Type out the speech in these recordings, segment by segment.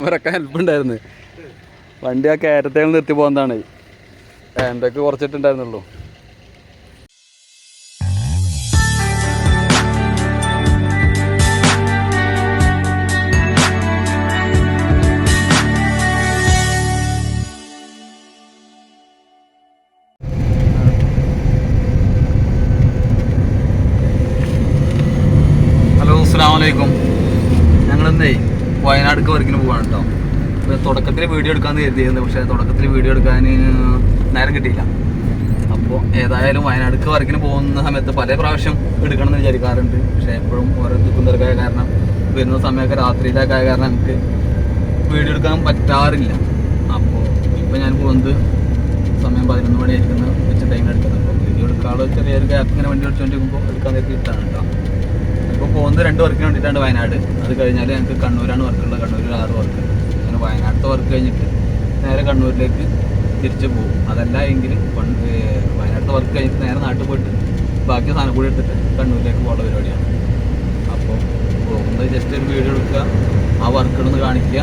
ഇവരൊക്കെ ഹെൽപ്പ് ഉണ്ടായിരുന്നു. വണ്ടി ആ കയറ്റത്തേൽ നിർത്തി പോകുന്നതാണ്. എന്തൊക്കെ കുറച്ചിട്ടുണ്ടായിരുന്നുള്ളൂ. അസ്സലാമലൈക്കും. ഞങ്ങളിന്നേ വയനാട്ടിലേക്ക് വർക്കിന് പോവാണ് കേട്ടോ. അപ്പോൾ തുടക്കത്തിൽ വീഡിയോ എടുക്കാമെന്ന് കരുതിയിരുന്നു. പക്ഷേ തുടക്കത്തിൽ വീഡിയോ എടുക്കാൻ നേരം കിട്ടിയില്ല. അപ്പോൾ ഏതായാലും വയനാട്ടിലേക്ക് വർക്കിന് പോകുന്ന സമയത്ത് പല പ്രാവശ്യം എടുക്കണമെന്ന് വിചാരിക്കാറുണ്ട്. പക്ഷേ എപ്പോഴും ഓരോ തിരക്കായ കാരണം വരുന്ന സമയമൊക്കെ രാത്രിയിലൊക്കെ ആയ കാരണം നമുക്ക് വീഡിയോ എടുക്കാൻ പറ്റാറില്ല. അപ്പോൾ ഇപ്പോൾ ഞാൻ പോകുന്നത് സമയം 11 മണിയായിരിക്കുന്ന വെച്ച ടൈം എടുക്കുന്നത്. അപ്പോൾ വീഡിയോ എടുക്കാതെ ചെറിയൊരു ഗ്യാപ്പ് ഇങ്ങനെ വണ്ടി ഓടിച്ചുകൊണ്ടിരിക്കുമ്പോൾ എടുക്കാൻ നേരത്തെ കിട്ടാണ് കേട്ടോ. ഇപ്പോൾ പോകുന്നത് 2 വർക്കിന് വേണ്ടിയിട്ടാണ് വയനാട്. അത് കഴിഞ്ഞാൽ ഞങ്ങൾക്ക് കണ്ണൂരാണ് വർക്കുള്ളത്. കണ്ണൂരിൽ 6 വർക്ക്. അങ്ങനെ വയനാട്ടിലത്തെ വർക്ക് കഴിഞ്ഞിട്ട് നേരെ കണ്ണൂരിലേക്ക് തിരിച്ചു പോകും. അതല്ല എങ്കിൽ വയനാട്ടിലത്തെ വർക്ക് കഴിഞ്ഞിട്ട് നേരെ നാട്ടിൽ പോയിട്ട് ബാക്കി സാധനം കൂടി എടുത്തിട്ട് കണ്ണൂരിലേക്ക് പോകുന്ന പരിപാടിയാണ്. അപ്പോൾ പോകുന്നത് ജസ്റ്റ് ഒരു വീഡിയോ എടുക്കുക, ആ വർക്കുകളൊന്ന് കാണിക്കുക,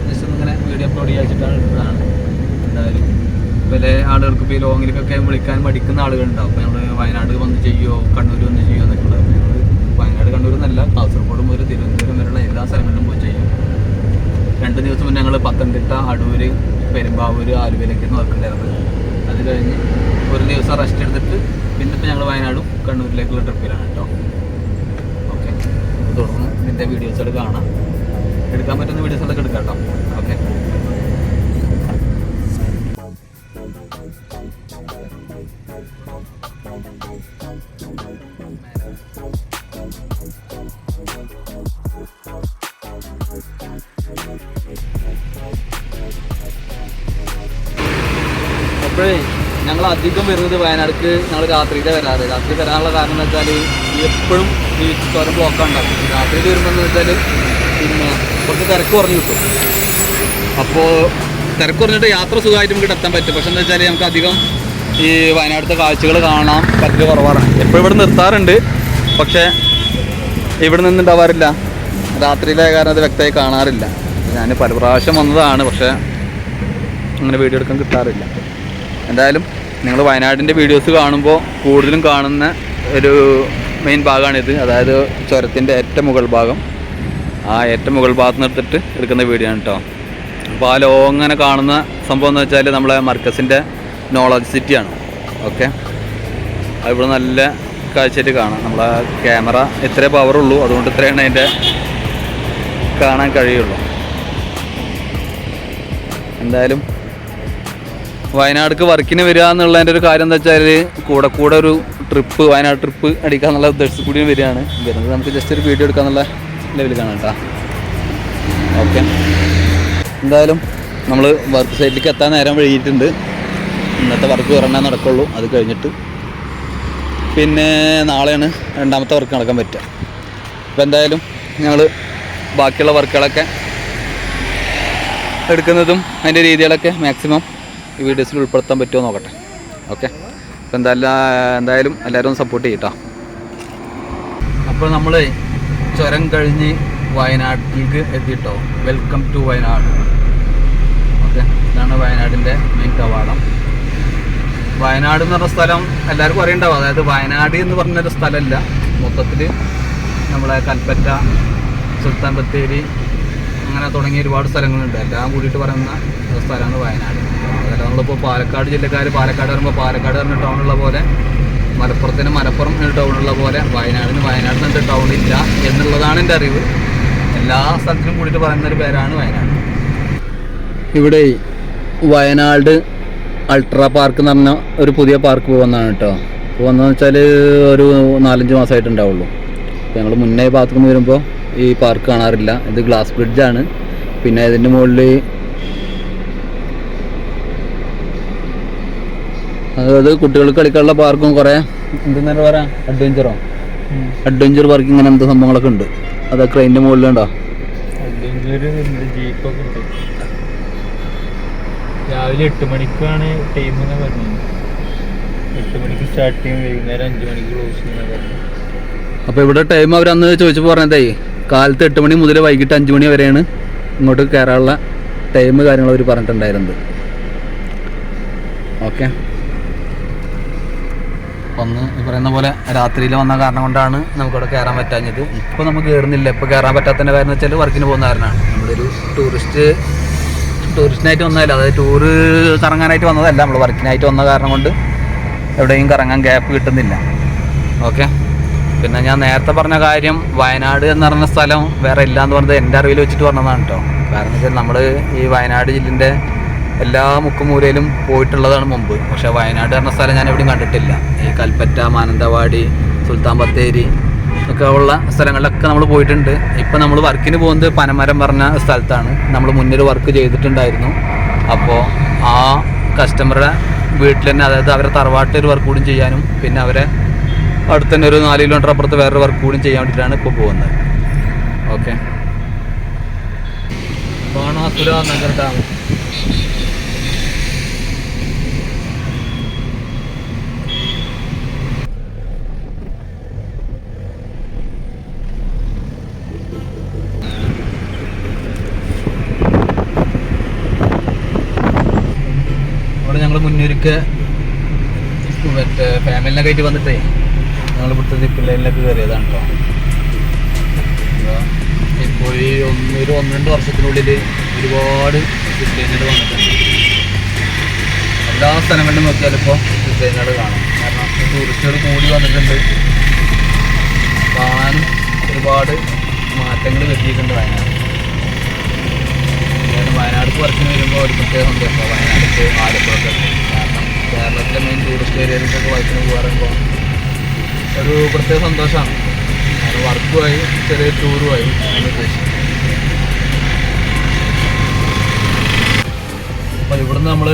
ജസ്റ്റ് ഒന്നിങ്ങനെ വീഡിയോ അപ്ലോഡ് ചെയ്യാച്ചിട്ടാണ് എടുത്തതാണ്. എന്തായാലും പല ആളുകൾക്ക് ഇപ്പോൾ ഈ ലോങ്ങിലേക്കൊക്കെ വിളിക്കാൻ മടിക്കുന്ന ആളുകളുണ്ടാവും. അപ്പോൾ നമ്മൾ വയനാട് വന്ന് ചെയ്യുമോ കണ്ണൂർ വന്ന് ചെയ്യുമോ എന്നൊക്കെ ഉണ്ടാവും. ഞങ്ങൾ വയനാട് കണ്ണൂർ എന്നല്ല, കാസർഗോഡ് മുതൽ തിരുവനന്തപുരം വരെയുള്ള എല്ലാ സ്ഥലങ്ങളിലും പോയി ചെയ്യും. 2 ദിവസം മുന്നേ ഞങ്ങൾ പത്തനംതിട്ട, അടൂർ, പെരുമ്പാവൂർ, ആലുവയിലേക്കായിരുന്നു വർക്കുണ്ടായിരുന്നത്. അത് കഴിഞ്ഞ് ഒരു ദിവസം റെസ്റ്റ് എടുത്തിട്ട് പിന്നെ ഇപ്പോൾ ഞങ്ങൾ വയനാടും കണ്ണൂരിലേക്കുള്ള ട്രിപ്പിലാണ് കേട്ടോ. ഓക്കെ, തുടർന്ന് ഇതിൻ്റെ വീഡിയോസുകൾ കാണാം. എടുക്കാൻ പറ്റുന്ന വീഡിയോസുകളൊക്കെ എടുക്കാം കേട്ടോ. ഓക്കെ. അപ്പോഴേ ഞങ്ങൾ അധികം വരുന്നത് വയനാട്ടിലേക്ക് ഞങ്ങൾ രാത്രിയിലെ വരാറ്. രാത്രി വരാനുള്ള കാരണം എന്ന് വെച്ചാൽ എപ്പോഴും ഈ ചുരം ബ്ലോക്കാണ് ഉണ്ടാവും. രാത്രിയിൽ വരുമ്പോഴെന്ന് വെച്ചാൽ പിന്നെ കുറച്ച് തിരക്ക് കുറഞ്ഞ് കിട്ടും. അപ്പോൾ തിരക്ക് കുറഞ്ഞിട്ട് യാത്ര സുഖമായിട്ട് നമുക്ക് എത്താൻ പറ്റും. പക്ഷെ എന്താ വെച്ചാൽ നമുക്ക് അധികം ഈ വയനാട്ടിലത്തെ കാഴ്ചകൾ കാണാൻ പറ്റുക കുറവാണ്. എപ്പോഴും ഇവിടെ നിർത്താറുണ്ട്, പക്ഷേ ഇവിടെ നിന്നുണ്ടാവാറില്ല. രാത്രിയിലായ കാരണം അത് വ്യക്തമായി കാണാറില്ല. ഞാൻ പല പ്രാവശ്യം വന്നതാണ്, പക്ഷേ അങ്ങനെ വീഡിയോ എടുക്കാൻ കിട്ടാറില്ല. എന്തായാലും നിങ്ങൾ വയനാടിൻ്റെ വീഡിയോസ് കാണുമ്പോൾ കൂടുതലും കാണുന്ന ഒരു മെയിൻ ഭാഗമാണിത്. അതായത് ചുരത്തിൻ്റെ ഏറ്റവും മുകൾ ഭാഗം. ആ ഏറ്റവും മുകൾ ഭാഗത്ത് നിർത്തിട്ട് എടുക്കുന്ന വീഡിയോ ആണ് കേട്ടോ. അപ്പോൾ ആ ലോങ്ങനെ കാണുന്ന സംഭവം എന്ന് വെച്ചാൽ നമ്മളെ മർക്കസിൻ്റെ നോളജ് സിറ്റിയാണ്. ഓക്കെ, ഇവിടെ നല്ല കാഴ്ചയായിട്ട് കാണാം. നമ്മളെ ക്യാമറ ഇത്രേ പവറുള്ളൂ, അതുകൊണ്ട് ഇത്രയാണ് അതിൻ്റെ കാണാൻ കഴിയുള്ളൂ. എന്തായാലും വയനാട്ടിലേക്ക് വർക്കിന് വരിക എന്നുള്ളതിൻ്റെ ഒരു കാര്യം എന്താ വെച്ചാൽ കൂടെ ഒരു ട്രിപ്പ്, വയനാട് ട്രിപ്പ് അടിക്കുക എന്നുള്ള ഉദ്ദേശത്തിൽ കൂടി വരികയാണ്. വരുന്നത് നമുക്ക് ജസ്റ്റ് ഒരു വീഡിയോ എടുക്കാന്നുള്ള ലെവലിൽ കാണാം കേട്ടോ. ഓക്കെ, എന്തായാലും നമ്മൾ വർക്ക് സൈറ്റിലേക്ക് എത്താൻ നേരം വൈകിയിട്ടുണ്ട്. ഇന്നത്തെ വർക്ക് ഒരെണ്ണം നടക്കുള്ളൂ. അത് കഴിഞ്ഞിട്ട് പിന്നെ നാളെയാണ് 2ാമത്തെ വർക്ക് നടക്കാൻ പറ്റുക. അപ്പോൾ എന്തായാലും ഞങ്ങൾ ബാക്കിയുള്ള വർക്കുകളൊക്കെ എടുക്കുന്നതും അതിൻ്റെ രീതികളൊക്കെ മാക്സിമം ഈ വീഡിയോസിൽ ഉൾപ്പെടുത്താൻ പറ്റുമോ നോക്കട്ടെ. ഓക്കെ, അപ്പോൾ എന്തായാലും എല്ലാവരും ഒന്ന് സപ്പോർട്ട് ചെയ്യട്ടോ. അപ്പോൾ നമ്മൾ ചുരം കഴിഞ്ഞ് വയനാട്ടിലേക്ക് എത്തിയിട്ടോ. Welcome to Wayanad. ഓക്കെ, ഇതാണ് വയനാടിൻ്റെ മെയിൻ കവാടം. വയനാട് എന്ന് പറഞ്ഞ സ്ഥലം എല്ലാവർക്കും അറിയണ്ടാവും. അതായത് വയനാട് എന്ന് പറഞ്ഞൊരു സ്ഥലമല്ല, മൊത്തത്തിൽ നമ്മളെ കൽപ്പറ്റ, സുൽത്താൻ ബത്തേരി അങ്ങനെ തുടങ്ങിയ ഒരുപാട് സ്ഥലങ്ങളുണ്ട്. എല്ലാം കൂടിയിട്ട് പറയുന്ന സ്ഥലമാണ് വയനാട്. അതല്ല നമ്മളിപ്പോൾ പാലക്കാട് ജില്ലക്കാർ പാലക്കാട് വരുമ്പോൾ പാലക്കാട് പറഞ്ഞ ടൗണുള്ള പോലെ, മലപ്പുറത്തിന് മലപ്പുറം ടൗണുള്ള പോലെ വയനാടിന് വയനാട് എന്നൊരു ടൗണില്ല എന്നുള്ളതാണ് എൻ്റെ അറിവ്. എല്ലാ സ്ഥലത്തിനും കൂടിയിട്ട് പറയുന്നൊരു പേരാണ് വയനാട്. ഇവിടെ വയനാട് അൾട്രാ പാർക്ക് എന്ന് പറഞ്ഞ ഒരു പുതിയ പാർക്ക് പോകുന്നതാണ് കേട്ടോ. പോകുന്നതെന്ന് വെച്ചാൽ ഒരു 4-5 മാസമായിട്ടുണ്ടാവുള്ളൂ. അപ്പോൾ ഞങ്ങൾ മുന്നേ ഭാഗത്തു നിന്ന് വരുമ്പോൾ ഈ പാർക്ക് കാണാറില്ല. ഇത് ഗ്ലാസ് ബ്രിഡ്ജാണ്. പിന്നെ ഇതിൻ്റെ മുകളിൽ അതായത് കുട്ടികൾക്ക് കളിക്കാനുള്ള പാർക്കും കുറേ എന്തെന്നാ പറയാ അഡ്വഞ്ചർ പാർക്ക് ഇങ്ങനെ എന്താ സംഭവങ്ങളൊക്കെ ഉണ്ട്. അതൊക്കെ അതിൻ്റെ മുകളിലുണ്ടോ? രാവിലെ 8 മണിക്കാണ് ടൈം എന്ന് പറഞ്ഞത്. 8 മണിക്ക് സ്റ്റാർട്ട് ചെയ്യും, വൈകുന്നേരം 5 മണിക്ക് ക്ലോസ് ചെയ്യുന്നത്. അപ്പോൾ ഇവിടെ ടൈം അവർ അന്ന് ചോദിച്ചപ്പോൾ പറഞ്ഞതേ കാലത്ത് 8 മണി മുതൽ വൈകിട്ട് 5 മണി വരെയാണ് ഇങ്ങോട്ട് കയറാനുള്ള ടൈം കാര്യങ്ങൾ അവർ പറഞ്ഞിട്ടുണ്ടായിരുന്നത്. ഓക്കെ, ഒന്ന് ഈ പറയുന്ന പോലെ രാത്രിയിൽ വന്ന കാരണം കൊണ്ടാണ് നമുക്കിവിടെ കയറാൻ പറ്റാഞ്ഞത്. ഇപ്പോൾ നമുക്ക് കയറുന്നില്ല. ഇപ്പോൾ കയറാൻ പറ്റാത്തതിൻ്റെ കാര്യം എന്ന് വെച്ചാൽ വർക്കിന് പോകുന്ന കാരണമാണ്. നമ്മളൊരു ടൂറിസ്റ്റിനായിട്ട് വന്നതല്ല, അതായത് ടൂറ് കറങ്ങാനായിട്ട് വന്നതല്ല, നമ്മൾ വർക്കിനായിട്ട് വന്ന കാരണം കൊണ്ട് എവിടെയും കറങ്ങാൻ ഗ്യാപ്പ് കിട്ടുന്നില്ല. ഓക്കെ, പിന്നെ ഞാൻ നേരത്തെ പറഞ്ഞ കാര്യം വയനാട് എന്ന് പറഞ്ഞ സ്ഥലം വേറെ ഇല്ല എന്ന് പറഞ്ഞത് എൻ്റെ അറിവിൽ വെച്ചിട്ട് പറഞ്ഞതാണ് കേട്ടോ. കാരണം വെച്ചാൽ നമ്മൾ ഈ വയനാട് ജില്ലേൻ്റെ എല്ലാ മുക്കുമൂലയിലും പോയിട്ടുള്ളതാണ് മുമ്പ്. പക്ഷേ വയനാട് പറഞ്ഞ സ്ഥലം ഞാൻ എവിടെയും കണ്ടിട്ടില്ല. ഈ കൽപ്പറ്റ, മാനന്തവാടി, സുൽത്താൻ ബത്തേരി ഒക്കെ ഉള്ള സ്ഥലങ്ങളിലൊക്കെ നമ്മൾ പോയിട്ടുണ്ട്. ഇപ്പം നമ്മൾ വർക്കിന് പോകുന്നത് പനമരം പറഞ്ഞ സ്ഥലത്താണ്. നമ്മൾ മുന്നിൽ വർക്ക് ചെയ്തിട്ടുണ്ടായിരുന്നു. അപ്പോൾ ആ കസ്റ്റമറുടെ വീട്ടിൽ തന്നെ, അതായത് അവരെ തറവാട്ടിൽ ഒരു വർക്ക് കൂടി ചെയ്യാനും പിന്നെ അവരെ അടുത്ത് തന്നെ ഒരു 4 കിലോമീറ്റർ അപ്പുറത്ത് വേറൊരു വർക്ക് കൂടി ചെയ്യാൻ വേണ്ടിയിട്ടാണ് ഇപ്പോൾ പോകുന്നത്. Okay, Banasura Nagar dam. അവിടെ ഞങ്ങൾ മുന്നൊരുക്കെ മറ്റേ ഫാമിലിനൊക്കെ ആയിട്ട് വന്നിട്ടേ ഞങ്ങൾ ഇവിടുത്തെ സിപ്പ് ലൈനിലൊക്കെ കയറിയതാണ് കേട്ടോ. ഇപ്പോൾ ഈ 1-2 വർഷത്തിനുള്ളിൽ ഒരുപാട് സിപ്പ് ലൈനുകൾ വന്നിട്ടുണ്ട്. എല്ലാ സ്ഥലങ്ങളിലും നോക്കിയാലും ഇപ്പോൾ സിപ്പ് ലൈനുകൾ കാണാം. കാരണം ടൂറിസ്റ്റുകൾ കൂടി വന്നിട്ടുണ്ട്. കാണാനും ഒരുപാട് മാറ്റങ്ങൾ വരുത്തിയിട്ടുണ്ട് വയനാട്. വയനാട്ടിൽ വർക്കിന് വരുമ്പോൾ ഒരു പ്രത്യേക സന്തോഷമാണ് വയനാട്ടിൽ, ആലപ്പുഴയൊക്കെ. കാരണം കേരളത്തിലെ മെയിൻ ടൂറിസ്റ്റ് ഏരിയയിലേക്കൊക്കെ വർക്കിന് പോകാറുമ്പോൾ ഒരു പ്രത്യേക സന്തോഷമാണ്. കാരണം വർക്കുമായി ചെറിയ ടൂറുമായി ആണ് ഉദ്ദേശിച്ചത്. അപ്പോൾ ഇവിടുന്ന് നമ്മൾ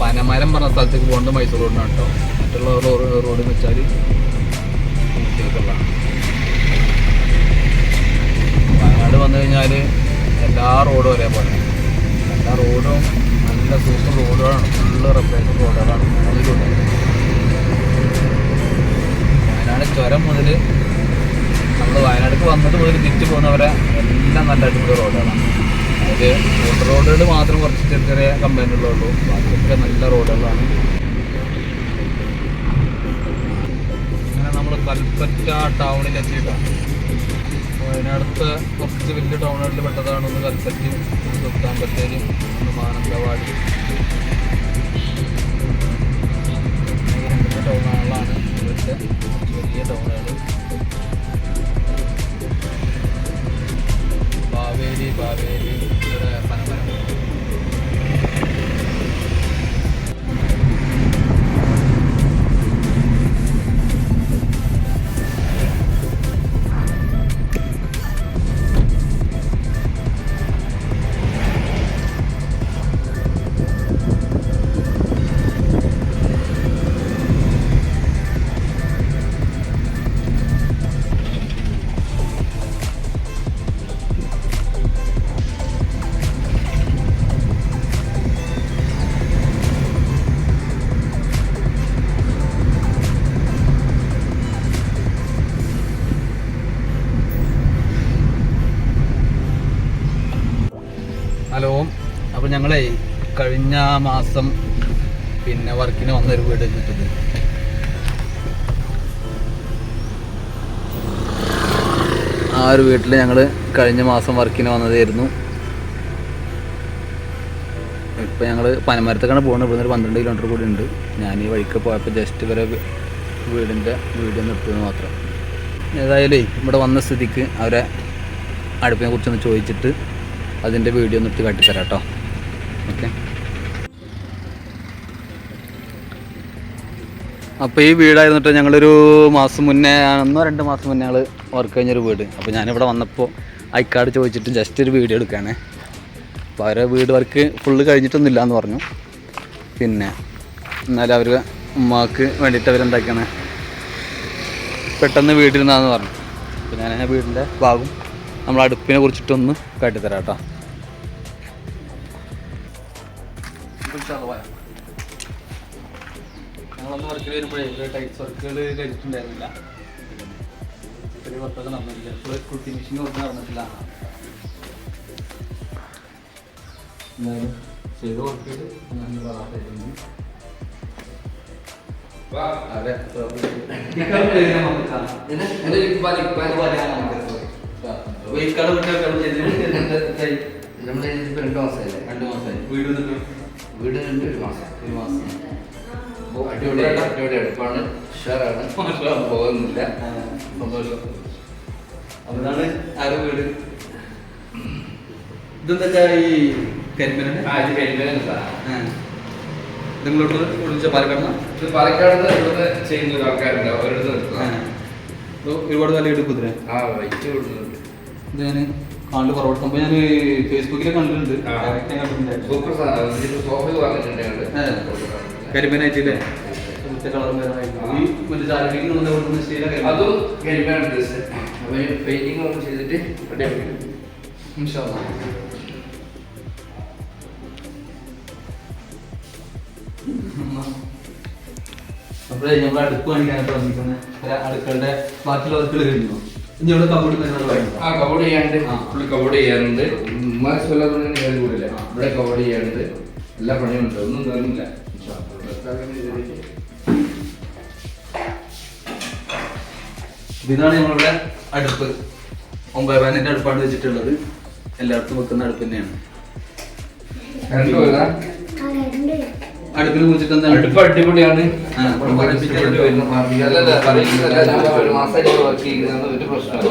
പനമരം പറഞ്ഞ സ്ഥലത്തേക്ക് പോകുന്നത് മൈസൂർ റോഡിനാണ് കേട്ടോ. മറ്റുള്ള റോഡ് എന്ന് വെച്ചാൽ ഊട്ടിലേക്കുള്ളതാണ്. വയനാട് വന്നു കഴിഞ്ഞാൽ എല്ലാ റോഡും ഒരേപോലെ, എല്ലാ റോഡും നല്ല സൂപ്പർ റോഡുകളാണ്. ഫുള്ള് റബ്ബർ റോഡുകളാണ് അതിലുള്ളത്. വയനാട് ചുരം മുതൽ നമ്മൾ വയനാട്ടിലേക്ക് വന്നത് മുതൽ തിരിച്ചു പോകുന്നവരെ എല്ലാം നല്ല അടിപൊളി റോഡുകളാണ്. അതായത് റോഡുകൾ മാത്രം കുറച്ച് ചെറിയ ചെറിയ കംപ്ലൈൻറ്റുകളുള്ളൂ, ബാക്കിയൊക്കെ നല്ല റോഡുകളാണ്. അങ്ങനെ നമ്മൾ കൽപ്പറ്റ ടൗണിലെത്തിയിട്ടാണ്. വയനാടത്തെ കുറച്ച് വലിയ ടൗണുകളിൽ പെട്ടതാണ്. ഒന്ന് കൽപ്പറ്റ, സുൽത്താൻ ബത്തേരി, ഒന്ന് മാനന്തവാടി. ഈ 2 ടൗണുകളാണ് ഇവിടുത്തെ വലിയ ടൗണുകൾ. ബാവേരി ഇവിടെ പനമരം. ഹലോ, അപ്പോൾ ഞങ്ങളെ കഴിഞ്ഞ മാസം പിന്നെ വർക്കിന് വന്നൊരു വീട് കിട്ടുന്നത്. ആ ഒരു വീട്ടിൽ ഞങ്ങൾ കഴിഞ്ഞ മാസം വർക്കിന് വന്നതായിരുന്നു. ഇപ്പോൾ ഞങ്ങൾ പനമരത്തേക്കാണ് പോകുന്നത്. ഇവിടുന്ന് ഒരു 12 കിലോമീറ്റർ കൂടി ഉണ്ട്. ഞാൻ ഈ വഴിക്ക് പോയപ്പോൾ ജസ്റ്റ് ഇവരെ വീടിൻ്റെ വീഡിയോ നിർത്തുന്നത് മാത്രം. ഏതായാലും ഇവിടെ വന്ന സ്ഥിതിക്ക് അവരെ അടുപ്പിനെ കുറിച്ചൊന്ന് ചോദിച്ചിട്ട് അതിൻ്റെ വീഡിയോ നിർത്തി കാട്ടിത്തരാം കേട്ടോ. ഓക്കെ, അപ്പോൾ ഈ വീടായിരുന്നിട്ട് ഞങ്ങളൊരു മാസം മുന്നേ, 1-2 മാസം മുന്നേ ഞങ്ങൾ വർക്ക് കഴിഞ്ഞൊരു വീട്. അപ്പോൾ ഞാനിവിടെ വന്നപ്പോൾ ഐക്കാർഡ് ചോദിച്ചിട്ട് ജസ്റ്റ് ഒരു വീഡിയോ എടുക്കുകയാണ്. അപ്പോൾ അവരെ വീട് വർക്ക് ഫുള്ള് കഴിഞ്ഞിട്ടൊന്നുമില്ല എന്ന് പറഞ്ഞു. പിന്നെ എന്നാലും അവർ ഉമ്മാക്ക് വേണ്ടിയിട്ട് അവരെന്താക്കിയാണ് പെട്ടെന്ന് വീടിരുന്നാന്ന് പറഞ്ഞു. അപ്പോൾ ഞാൻ വീടിൻ്റെ ഭാഗം നമ്മൾ അടുപ്പിനെ കുറിച്ചിട്ടൊന്ന് കാട്ടിത്തരാം കേട്ടോ. ഞങ്ങളൊന്ന് വർക്കിൽ വരുമ്പോഴേ ടൈറ്റ്സ് വർക്കുകൾ കഴിച്ചിട്ടുണ്ടായിരുന്നില്ല. ചെറിയ വർക്കൊക്കെ നടന്നില്ല. ഇപ്പോൾ കുട്ടി മെഷീൻ കൊണ്ട് നടന്നിട്ടില്ല. എന്തായാലും ചെയ്ത് വർക്കുകൾ വീട് 2 മാസം. അടിപൊളി അടുപ്പാണ്, ഉഷാറാണ്, പോകുന്നില്ല. സന്തോഷം. അതാണ് ആരോ വീട്. ഇതെന്താ ഈ കരിമീനാണ്? നിങ്ങളോട് വിളിച്ച പാലക്കാട് പാലക്കാട് ചെയ്യുന്ന ആൾക്കാരുണ്ട്. അവരുടെ ഒരുപാട് വില എടുക്കുതിരെ ഇത് ഞാൻ കാണല് കുറവ്. സംഭവം ഞാൻ ഫേസ്ബുക്കിൽ കണ്ടിട്ടുണ്ട്. കരിമീനായിട്ടില്ലേ? ഈ മറ്റേ ചാലക്കുടിയിൽ അതും കരിമീനാണ് പെയിന്റിംഗ് ചെയ്തിട്ട് അപ്പോഴേ നമ്മൾ അടുപ്പ് കാണിക്കാനായിട്ട് വന്നിരിക്കുന്നത് അടുക്കളുടെ ബാക്കിയുള്ള വർക്കുകൾ കഴിഞ്ഞു. ഇനി ഇവിടെ കബോർഡ് കബോർഡ് ചെയ്യാണ്ട് ഫുള്ള് കബോർഡ് ചെയ്യാനുണ്ട്. കൂടില്ല ഇവിടെ കബോർഡ് ചെയ്യാനുണ്ട്. എല്ലാ പണിയുണ്ട്, ഒന്നും തീർന്നില്ല. ഇതാണ് നമ്മളുടെ അടുപ്പ്. 9 പാനിന്റെ അടുപ്പാണ് വെച്ചിട്ടുള്ളത്. എല്ലായിടത്തും വെക്കുന്ന അടുപ്പ് തന്നെയാണ്. അടുപ്പിൽ കുറിച്ചിട്ട് അടുപ്പ് അടിപൊളിയാണ്. ഒരു മാസമായിട്ട് വർക്ക് ചെയ്യുന്നത് ഒരു പ്രശ്നമില്ല.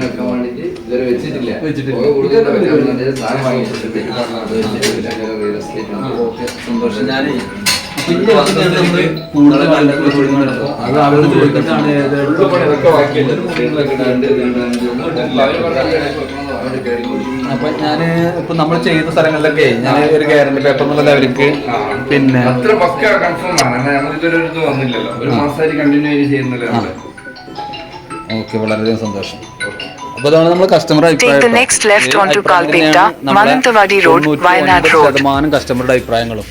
വെക്കാൻ വേണ്ടിട്ട് ഇതുവരെ വെച്ചിട്ടില്ല. സന്തോഷം. ഞാനേ കൂടുതൽ അത് ആളുകൾ ചോദിക്കുന്നതാണ്. അപ്പൊ ഞാന് ഇപ്പൊ നമ്മൾ ചെയ്യുന്ന സ്ഥലങ്ങളിലൊക്കെ ഞാൻ ഒരു ഗ്യാരണ്ടി പേപ്പർ എന്നുള്ള ലെവലിക്ക് പിന്നെ ഓക്കെ, വളരെയധികം സന്തോഷം. അപ്പൊ അതാണ് നമ്മൾ കസ്റ്റമർ ശതമാനം കസ്റ്റമറുടെ അഭിപ്രായങ്ങളും.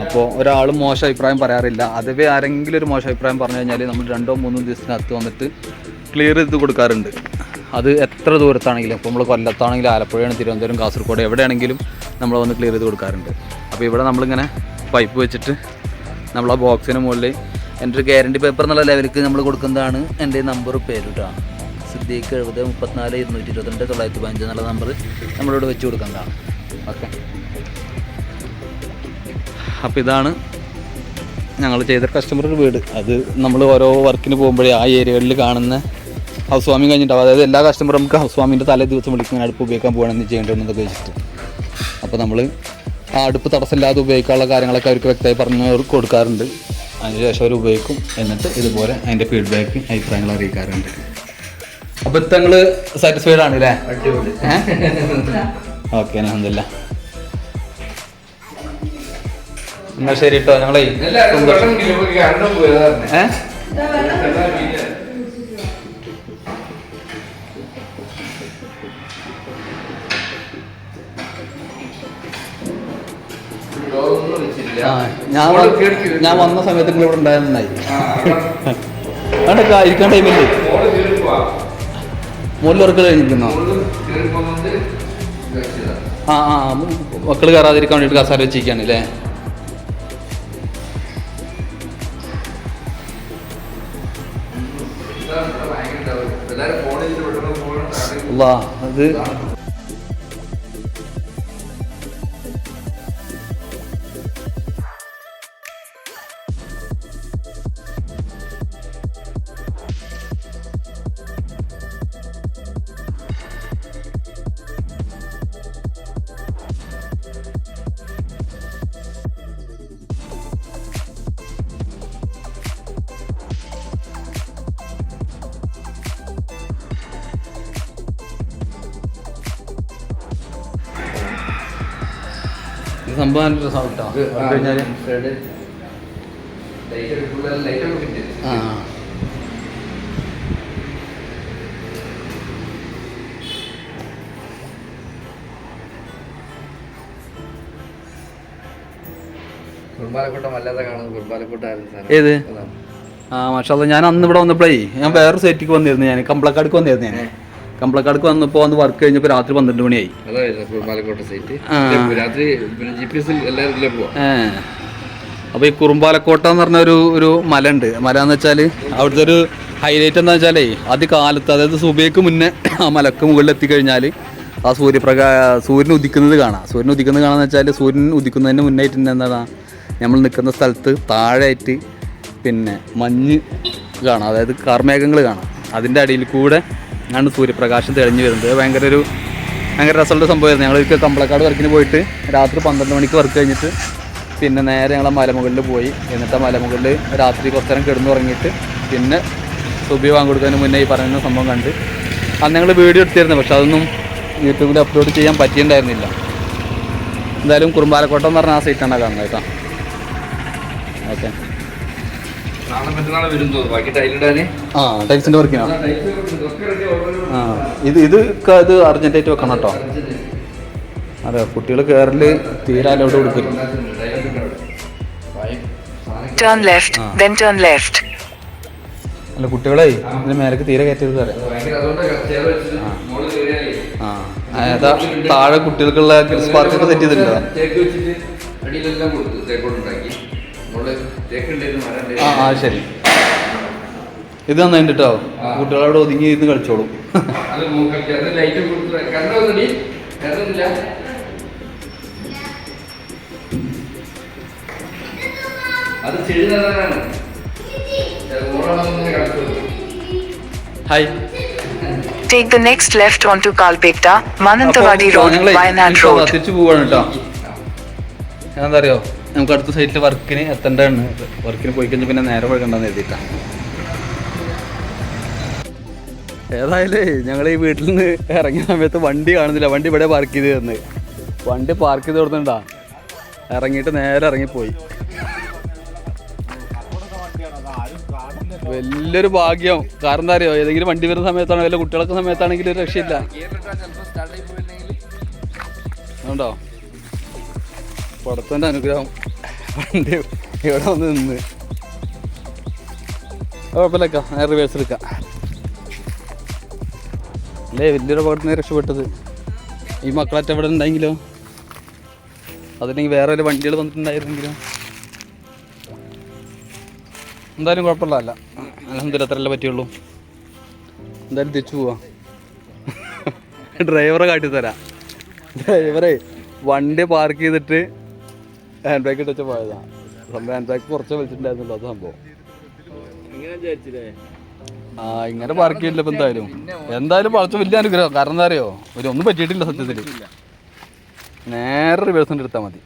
അപ്പോൾ ഒരാളും മോശം അഭിപ്രായം പറയാറില്ല. അതുവേ ആരെങ്കിലും ഒരു മോശം അഭിപ്രായം പറഞ്ഞു കഴിഞ്ഞാൽ നമ്മൾ 2-3 ദിവസത്തിനകത്ത് വന്നിട്ട് ക്ലിയർ ചെയ്ത് കൊടുക്കാറുണ്ട്. അത് എത്ര ദൂരത്താണെങ്കിലും, ഇപ്പോൾ നമ്മൾ കൊല്ലത്താണെങ്കിലും, ആലപ്പുഴയാണ്, തിരുവനന്തപുരം, കാസർഗോഡ്, എവിടെയാണെങ്കിലും നമ്മൾ വന്ന് ക്ലിയർ ചെയ്ത് കൊടുക്കാറുണ്ട്. അപ്പോൾ ഇവിടെ നമ്മളിങ്ങനെ പൈപ്പ് വെച്ചിട്ട് നമ്മൾ ആ ബോക്സിന് മുകളിൽ എൻ്റെ ഒരു ഗ്യാരണ്ടി പേപ്പർ എന്നുള്ള ലെവലിലേക്ക് നമ്മൾ കൊടുക്കുന്നതാണ്. എൻ്റെ നമ്പർ പേരിട്ടാണ് സിദ്ദീഖ് 70 34 222 915 എന്നുള്ള നമ്പർ നമ്മളിവിടെ വെച്ച് കൊടുക്കുന്നതാണ്. ഓക്കെ, അപ്പോൾ ഇതാണ് ഞങ്ങൾ ചെയ്ത കസ്റ്റമറുടെ വീട്. അത് നമ്മൾ ഓരോ വർക്കിന് പോകുമ്പോഴേ ആ ഏരിയകളിൽ കാണുന്ന ഹൗസ് വാമിങ് കഴിഞ്ഞിട്ടാവും. അതായത് എല്ലാ കസ്റ്റമറും നമുക്ക് ഹൗസ് വാമിൻ്റെ തലേ ദിവസം വിളിക്കുന്ന അടുപ്പ് ഉപയോഗിക്കാൻ പോകണമെന്ന് ചെയ്യേണ്ടതെന്നൊക്കെ വെച്ചിട്ട്, അപ്പോൾ നമ്മൾ ആ അടുപ്പ് തടസ്സമില്ലാതെ ഉപയോഗിക്കാനുള്ള കാര്യങ്ങളൊക്കെ അവർക്ക് വ്യക്തമായി പറഞ്ഞു കൊടുക്കാറുണ്ട്. അതിനുശേഷം അവർ ഉപയോഗിക്കും. എന്നിട്ട് ഇതുപോലെ അതിൻ്റെ ഫീഡ്ബാക്ക് അഭിപ്രായങ്ങൾ അറിയിക്കാറുണ്ട്. അപ്പോൾ ഇത് നിങ്ങൾ സാറ്റിസ്ഫൈഡ് ആണ് അല്ലേ? ഓക്കെ, അൽഹംദുലില്ലാ. എന്നാ ശരി കേട്ടോ. ഞങ്ങളെ ഞാൻ വന്ന സമയത്ത് നിങ്ങൾ ഇവിടെ ഉണ്ടായിരുന്നായി. അവിടെ ഇരിക്കാൻ ടൈമില്ലേ? മുകളിൽ വർക്ക് കഴിഞ്ഞിരിക്കുന്നോ? മക്കൾ കയറാതിരിക്കാൻ വേണ്ടിയിട്ട് കസാര വെച്ചിരിക്കുകയാണ് അല്ലേ? അത് സംഭവം നല്ല രസമാണ് കേട്ടോ. കഴിഞ്ഞാൽ കുറുമ്പാലക്കോട്ട വല്ലാതെ കാണുന്നത് കുറുമ്പാലക്കോട്ടായിരുന്നു. ഏത്? ആ മാഷാ ഞാൻ അന്ന് ഇവിടെ വന്നപ്പോഴേ ഞാൻ വേറെ സൈറ്റിക്ക് വന്നിരുന്നു. ഞാൻ കമ്പളക്കാടിക്ക് വന്നിരുന്നു. ഞാൻ കമ്പളക്കാടിക്ക് വന്നപ്പോൾ വന്ന് വർക്ക് കഴിഞ്ഞപ്പോൾ രാത്രി 12 മണിയായി. കുറുമ്പാലക്കോട്ട സൈറ്റ് രാത്രി GPS എല്ലാവരും പോവാം. അപ്പോൾ ഈ കുറുമ്പാലക്കോട്ട എന്ന് പറഞ്ഞ ഒരു മല ഉണ്ട്. മല എന്ന് വെച്ചാൽ അവിടുത്തെ ഒരു ഹൈലൈറ്റ് എന്താ വെച്ചാലേ കാലത്ത്, അതായത് സുബൈക്ക് മുന്നേ ആ മലക്ക് മുകളിൽ എത്തിക്കഴിഞ്ഞാൽ ആ സൂര്യൻ ഉദിക്കുന്നത് കാണാം. സൂര്യൻ ഉദിക്കുന്നത് കാണാന്ന് വെച്ചാൽ സൂര്യൻ ഉദിക്കുന്നതിന് മുന്നായിട്ട് എന്താണ് നമ്മൾ നിൽക്കുന്ന സ്ഥലത്ത് താഴെയായിട്ട് പിന്നെ മഞ്ഞ് കാണാം, അതായത് കാർമേഘങ്ങൾ കാണാം. അതിൻ്റെ അടിയിൽ കൂടെ ആണ് സൂര്യപ്രകാശം തെളിഞ്ഞു വരുന്നത്. ഭയങ്കര രസമുള്ള സംഭവമായിരുന്നു. ഞങ്ങളൊരിക്കൽ കമ്പളക്കാട് വർക്കിന് പോയിട്ട് രാത്രി 12 മണിക്ക് വർക്ക് കഴിഞ്ഞിട്ട് പിന്നെ നേരെ ഞങ്ങൾ മലമുകളിൽ പോയി. എന്നിട്ട് ആ മലമുകളിൽ രാത്രി കുറച്ച് നേരം കിടന്നുറങ്ങിയിട്ട് പിന്നെ സുബി വാങ്ങിക്കൊടുക്കുന്നതിന് മുന്നേ ഈ പറയുന്ന സംഭവം കണ്ട് അന്ന് ഞങ്ങൾ വീഡിയോ എടുത്തിരുന്നു. പക്ഷെ അതൊന്നും യൂട്യൂബിൽ അപ്ലോഡ് ചെയ്യാൻ പറ്റിയിട്ടുണ്ടായിരുന്നില്ല. എന്തായാലും കുറുമ്പാലക്കോട്ട എന്ന് പറഞ്ഞ ആ സൈറ്റാണ് കാണുന്നത് കേട്ടോ. ഓക്കെ, ആ ടൈൽസിൻ്റെ വർക്കിനാണ്. ഇത് അർജൻറ്റായിട്ട് വെക്കണം കേട്ടോ. അതെ, കുട്ടികൾ കയറല് തീരെ അലോട്ട് കൊടുക്കില്ല. അല്ല കുട്ടികളെ ഇതിന് മേലേക്ക് തീരെ കയറ്റരുത് പറയാം. ഏതാ താഴെ കുട്ടികൾക്കുള്ള കിഡ്സ് പാർക്കൊക്കെ സെറ്റ് ചെയ്തിട്ടുണ്ടോ? ആ ശരി, ഇത് നന്നായിട്ട് കേട്ടോ. കുട്ടികളവിടെ ഒതുങ്ങി ഇരുന്ന് കളിച്ചോളും. Hi. Take the next left onto Kalpetta, Mananthavadi Road, Wayanad Road. തിരിച്ചു പോവാണ് കേട്ടോ. എന്താ അറിയോ, നമുക്ക് അടുത്ത സൈറ്റിൽ വർക്കിന് എത്തേണ്ടതാണ്. വർക്കിന് പോയി കഴിഞ്ഞാൽ പിന്നെ നേരെ പോയിക്കണ്ടെന്ന് എഴുതിയിട്ടാ. ഏതായാലേ ഞങ്ങൾ ഈ വീട്ടിൽ നിന്ന് ഇറങ്ങിയ സമയത്ത് വണ്ടി കാണുന്നില്ല. വണ്ടി ഇവിടെ പാർക്ക് ചെയ്ത് തന്ന്. വണ്ടി പാർക്ക് ചെയ്ത് കൊടുത്തിട്ടുണ്ടാ. ഇറങ്ങിയിട്ട് നേരെ ഇറങ്ങിപ്പോയി. വലിയൊരു ഭാഗ്യം. കാരണം എന്താ അറിയോ, ഏതെങ്കിലും വണ്ടി വരുന്ന സമയത്താണ്, വല്ല കുട്ടികളൊക്കെ സമയത്താണെങ്കിൽ ഒരു രക്ഷയില്ല. അതുകൊണ്ടോ പുറത്തൻ്റെ അനുഗ്രഹം. വണ്ടി ഇവിടെ വന്ന് നിന്ന് കുഴപ്പമില്ലക്ക, നേരെ റിവേഴ്സ് എടുക്കാം. അല്ലേ വലിയൊരു അപകടത്തിന് രക്ഷപ്പെട്ടത്. ഈ മക്കളായിട്ട് എവിടെ ഉണ്ടെങ്കിലോ, അതില്ലെങ്കിൽ വേറെ ഒരു വണ്ടികൾ വന്നിട്ടുണ്ടായിരുന്നെങ്കിലോ. എന്തായാലും കുഴപ്പമില്ല. അൽഹംദുലില്ലാ അത്രയല്ലേ പറ്റുള്ളൂ. എന്തായാലും തിരിച്ചു പോവാം. ഡ്രൈവറെ കാട്ടിത്തരാം. ഡ്രൈവറെ വണ്ടി പാർക്ക് ചെയ്തിട്ട് ഹാൻഡ് ബ്രേക്ക് ഇട്ടു പോയതാണ്. സംഭവം ഹാൻഡ് ബ്രേക്ക് കുറച്ച് വലിച്ചിട്ടുണ്ടായിരുന്നല്ലോ അത് സംഭവം. ഇങ്ങനെ പാർക്ക് ചെയ്തില്ല. ഇപ്പം എന്തായാലും കുറച്ച് വലിയ അനുഗ്രഹം. കാരണം എന്താ അറിയോ, ഒന്നും പറ്റിയിട്ടില്ല സത്യത്തിൽ. നേരെ റിവേഴ്സിൻ്റെ എടുത്താൽ മതി.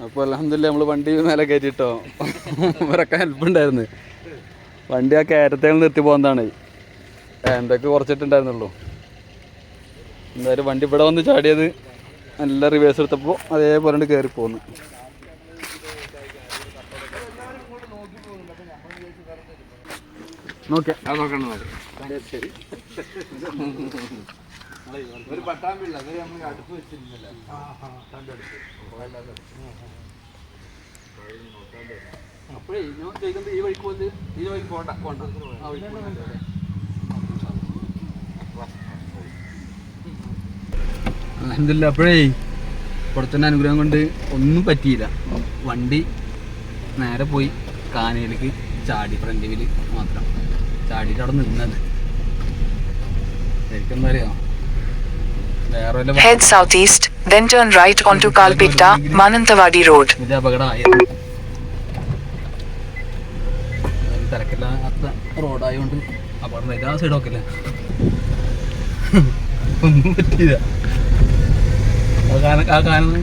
അപ്പോൾ അൽഹംദുലില്ലാ നമ്മൾ വണ്ടി മേലെ കയറ്റിട്ടോ. ഇവരൊക്കെ ഹെൽപ്പ് ഉണ്ടായിരുന്നു. വണ്ടി ആ കയറ്റത്തേൽ നിർത്തി പോകുന്നതാണ്. എന്തൊക്കെ കുറച്ചിട്ടുണ്ടായിരുന്നുള്ളൂ. എന്തായാലും വണ്ടി ഇവിടെ വന്ന് ചാടിയത് നല്ല റിവേഴ്സ് എടുത്തപ്പോൾ അതേപോലെ കയറി പോന്നു. നോക്കേ ഒരു പട്ടാമ്പിള്ള നമ്മൾ അടുത്ത് വെച്ചിരുന്നില്ല. അപ്പോഴേ ഞാൻ ചോദിക്കുന്നത് ഈ വഴിക്ക് വന്ന് ഈ വഴിക്ക് പോണ്ട ആ വഴിക്ക് അൽഹംദുലില്ലാ. അപ്പോഴേ പുറത്തിൻ്റെ അനുഗ്രഹം കൊണ്ട് ഒന്നും പറ്റിയില്ല. വണ്ടി നേരെ പോയി കാനയിലേക്ക് ചാടി. ഫ്രണ്ട് വീല് മാത്രം ചാടിയിട്ട് അവിടെ നിന്നത്. ശരിക്കും എന്താ അറിയാം, Head southeast, then turn right onto Kalpetta, Mananthavadi Road. ഇത് അപകടമായത്. തിരക്കില്ലാത്ത റോഡായതുകൊണ്ട് അപകടം. ആ സൈഡ് നോക്കില്ലേ, ഒന്നും പറ്റിയില്ല. ആ കാരണം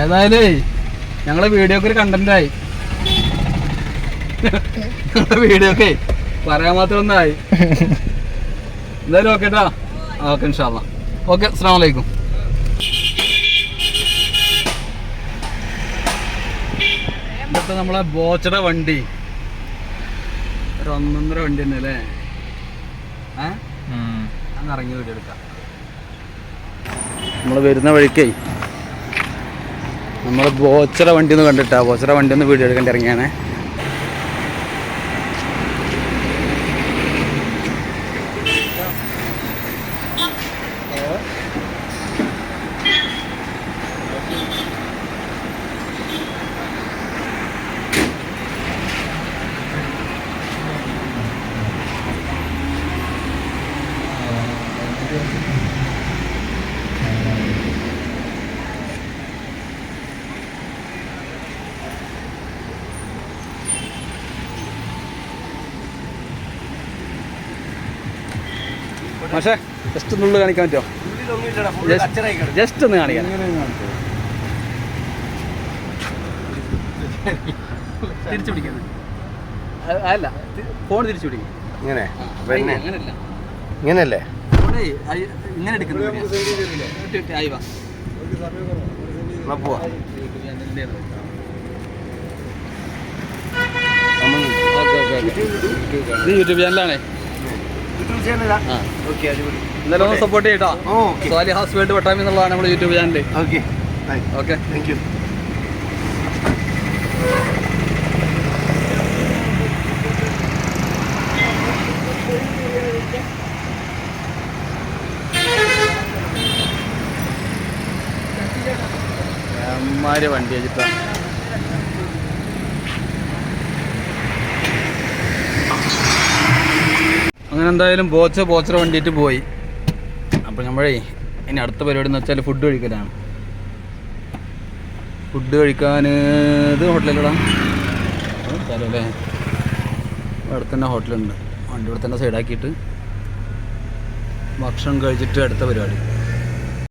ഏതായാലും ഞങ്ങളെ വീഡിയോക്ക് ഒരു കണ്ടന്റായി. ഞങ്ങളുടെ വീഡിയോക്കെ പറയാൻ മാത്രം ഒന്നായി. എന്തായാലും ഓക്കെ ട്ടാ. ഓക്കെ ഇൻഷാ അല്ലാ. ഓക്കെ അസ്സലാമു അലൈക്കും. ഇവിടുത്തെ നമ്മളെ ബോച്ചയുടെ വണ്ടി ഒരു 1.5 വണ്ടി തന്നെ അല്ലേ? അന്ന് ഇറങ്ങി വീഡിയോ എടുക്കാം. നമ്മൾ വരുന്ന വഴിക്കേ നമ്മൾ ബോച്ചയുടെ വണ്ടി ഒന്ന് കണ്ടിട്ടാ, ബോച്ചയുടെ വണ്ടി ഒന്ന് വീഡിയോ എടുക്കേണ്ടി ഇറങ്ങിയാണേ. പക്ഷേ ജസ്റ്റ് ഒന്നുള്ളിൽ കാണിക്കാൻ പറ്റുമോ? ജസ്റ്റ് ഒന്ന് കാണിക്കാൻ. തിരിച്ചു പിടിക്കുന്നത് അല്ല, ഫോൺ തിരിച്ചു പിടിക്കും. ഇങ്ങനെ അങ്ങനല്ല, ഇങ്ങനെയല്ലേ? ഫോണേ ഇങ്ങനെ എടുക്കുന്നത്. പോവാ. ഇത് യൂട്യൂബ് ചാനലാണേ. എന്തായാലും ഒന്ന് സപ്പോർട്ട് ചെയ്യട്ടോ. സ്വാലിഹാസ് വേൾഡ് വട്ടാമി എന്നുള്ളതാണ് നമ്മുടെ YouTube channel. Okay thank you. അമ്മാര് വണ്ടി വെച്ചിട്ടാ. അങ്ങനെ എന്തായാലും ബോച്ചറ വണ്ടിയിട്ട് പോയി. അപ്പോൾ നമ്മളേ ഇനി അടുത്ത പരിപാടി എന്ന് വെച്ചാൽ ഫുഡ് കഴിക്കലാണ്. ഫുഡ് കഴിക്കാൻ ഇത് ഹോട്ടലിലടാ സ്ഥലം അല്ലേ? അവിടെ തന്നെ ഹോട്ടലുണ്ട്. വണ്ടി ഇവിടെ തന്നെ സൈഡാക്കിയിട്ട് ഭക്ഷണം കഴിച്ചിട്ട് അടുത്ത പരിപാടി.